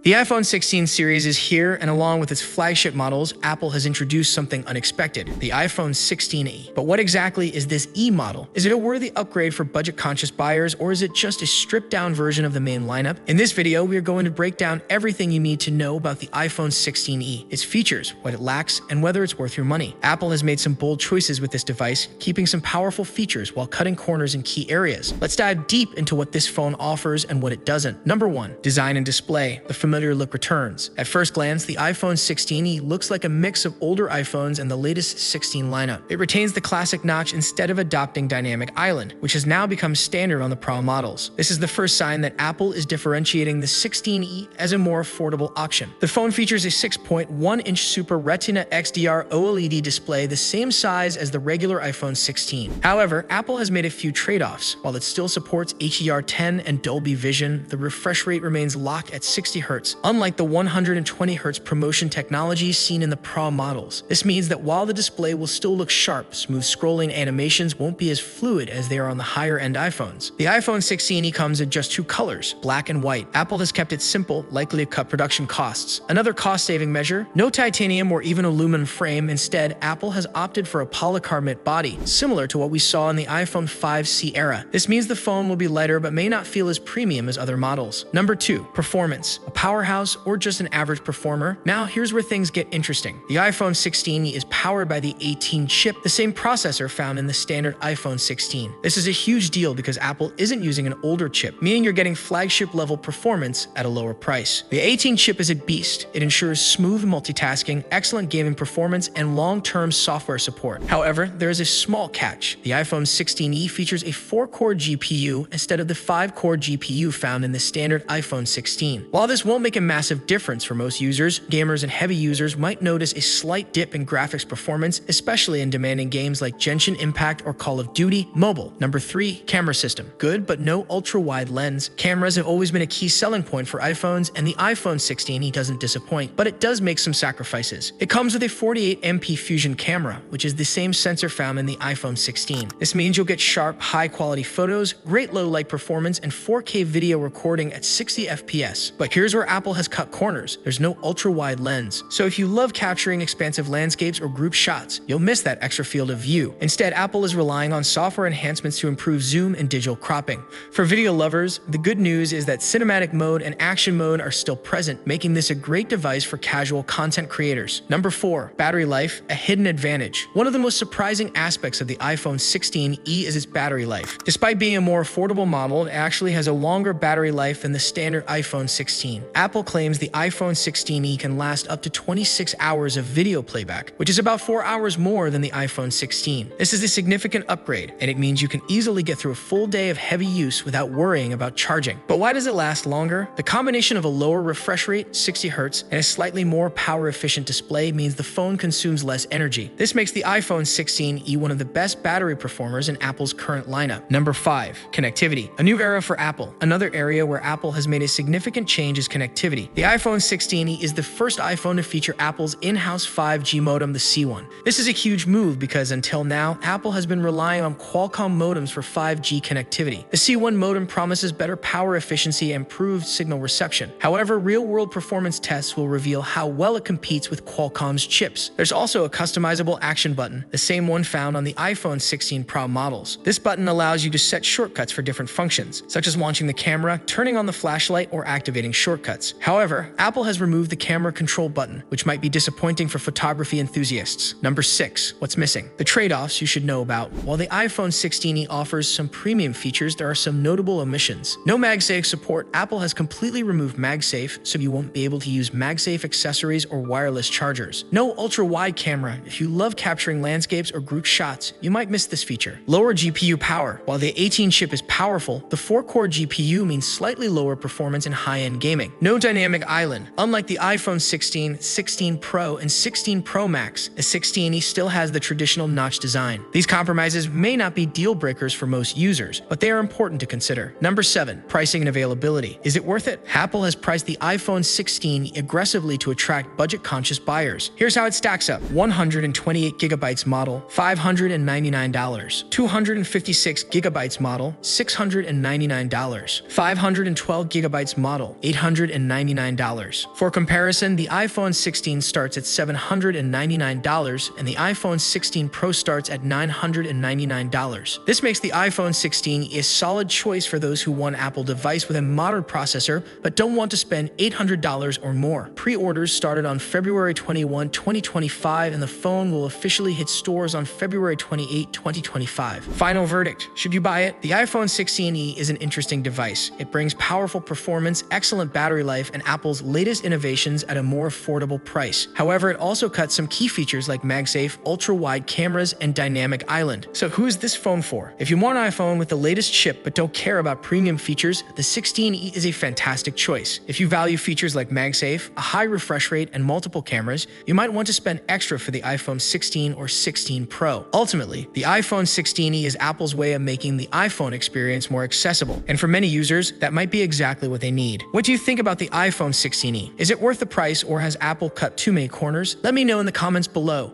The iPhone 16 series is here, and along with its flagship models, Apple has introduced something unexpected, the iPhone 16e. But what exactly is this E model? Is it a worthy upgrade for budget-conscious buyers, or is it just a stripped-down version of the main lineup? In this video, we are going to break down everything you need to know about the iPhone 16e, its features, what it lacks, and whether it's worth your money. Apple has made some bold choices with this device, keeping some powerful features while cutting corners in key areas. Let's dive deep into what this phone offers and what it doesn't. Number 1. Design and display. The familiar look returns. At first glance, the iPhone 16e looks like a mix of older iPhones and the latest 16 lineup. It retains the classic notch instead of adopting dynamic island, which has now become standard on the Pro models. This is the first sign that Apple is differentiating the 16e as a more affordable option. The phone features a 6.1-inch Super Retina XDR OLED display the same size as the regular iPhone 16. However, Apple has made a few trade-offs. While it still supports HDR10 and Dolby Vision, the refresh rate remains locked at 60 Hz, unlike the 120 Hz promotion technology seen in the Pro models. This means that while the display will still look sharp, smooth scrolling animations won't be as fluid as they are on the higher-end iPhones. The iPhone 16e comes in just two colors, black and white. Apple has kept it simple, likely to cut production costs. Another cost-saving measure, no titanium or even aluminum frame. Instead, Apple has opted for a polycarbonate body, similar to what we saw in the iPhone 5C era. This means the phone will be lighter but may not feel as premium as other models. Number 2. Performance. A powerhouse or just an average performer? Now here's where things get interesting. The iPhone 16e is powered by the A18 chip, the same processor found in the standard iPhone 16. This is a huge deal because Apple isn't using an older chip, meaning you're getting flagship-level performance at a lower price. The A18 chip is a beast. It ensures smooth multitasking, excellent gaming performance, and long-term software support. However, there is a small catch. The iPhone 16e features a 4-core GPU instead of the 5-core GPU found in the standard iPhone 16. While this won't make a massive difference for most users, gamers and heavy users might notice a slight dip in graphics performance, especially in demanding games like Genshin Impact or Call of Duty Mobile. Number 3. Camera system. Good, but no ultra-wide lens. Cameras have always been a key selling point for iPhones, and the iPhone 16e doesn't disappoint, but it does make some sacrifices. It comes with a 48MP Fusion camera, which is the same sensor found in the iPhone 16. This means you'll get sharp, high-quality photos, great low-light performance, and 4K video recording at 60 FPS. But here's where Apple has cut corners. There's no ultra-wide lens. So if you love capturing expansive landscapes or group shots, you'll miss that extra field of view. Instead, Apple is relying on software enhancements to improve zoom and digital cropping. For video lovers, the good news is that cinematic mode and action mode are still present, making this a great device for casual content creators. Number 4. Battery life, a hidden advantage. One of the most surprising aspects of the iPhone 16e is its battery life. Despite being a more affordable model, it actually has a longer battery life than the standard iPhone 16. Apple claims the iPhone 16e can last up to 26 hours of video playback, which is about 4 hours more than the iPhone 16. This is a significant upgrade, and it means you can easily get through a full day of heavy use without worrying about charging. But why does it last longer? The combination of a lower refresh rate, 60 Hz, and a slightly more power-efficient display means the phone consumes less energy. This makes the iPhone 16e one of the best battery performers in Apple's current lineup. Number 5. Connectivity. A new era for Apple. Another area where Apple has made a significant change is connectivity. The iPhone 16e is the first iPhone to feature Apple's in-house 5G modem, the C1. This is a huge move because until now, Apple has been relying on Qualcomm modems for 5G connectivity. The C1 modem promises better power efficiency and improved signal reception. However, real-world performance tests will reveal how well it competes with Qualcomm's chips. There's also a customizable action button, the same one found on the iPhone 16 Pro models. This button allows you to set shortcuts for different functions, such as launching the camera, turning on the flashlight, or activating shortcuts. However, Apple has removed the camera control button, which might be disappointing for photography enthusiasts. Number 6. What's missing? The trade-offs you should know about. While the iPhone 16e offers some premium features, there are some notable omissions. No MagSafe support. Apple has completely removed MagSafe, so you won't be able to use MagSafe accessories or wireless chargers. No ultra-wide camera. If you love capturing landscapes or group shots, you might miss this feature. Lower GPU power. While the A18 chip is powerful, the 4-core GPU means slightly lower performance in high-end gaming. No dynamic island. Unlike the iPhone 16, 16 Pro, and 16 Pro Max, the 16e still has the traditional notch design. These compromises may not be deal breakers for most users, but they are important to consider. Number 7. Pricing and availability. Is it worth it? Apple has priced the iPhone 16 aggressively to attract budget-conscious buyers. Here's how it stacks up. 128GB model, $599. 256GB model, $699. 512GB model, $899. $799. For comparison, the iPhone 16 starts at $799 and the iPhone 16 Pro starts at $999. This makes the iPhone 16 a solid choice for those who want an Apple device with a modern processor but don't want to spend $800 or more. Pre-orders started on February 21, 2025, and the phone will officially hit stores on February 28, 2025. Final verdict: should you buy it? The iPhone 16e is an interesting device. It brings powerful performance, excellent battery life, and Apple's latest innovations at a more affordable price. However, it also cuts some key features like MagSafe, ultra-wide cameras, and dynamic island. So who is this phone for? If you want an iPhone with the latest chip but don't care about premium features, the 16e is a fantastic choice. If you value features like MagSafe, a high refresh rate, and multiple cameras, you might want to spend extra for the iPhone 16 or 16 Pro. Ultimately, the iPhone 16e is Apple's way of making the iPhone experience more accessible, and for many users, that might be exactly what they need. What do you think about the iPhone 16e? Is it worth the price, or has Apple cut too many corners? Let me know in the comments below.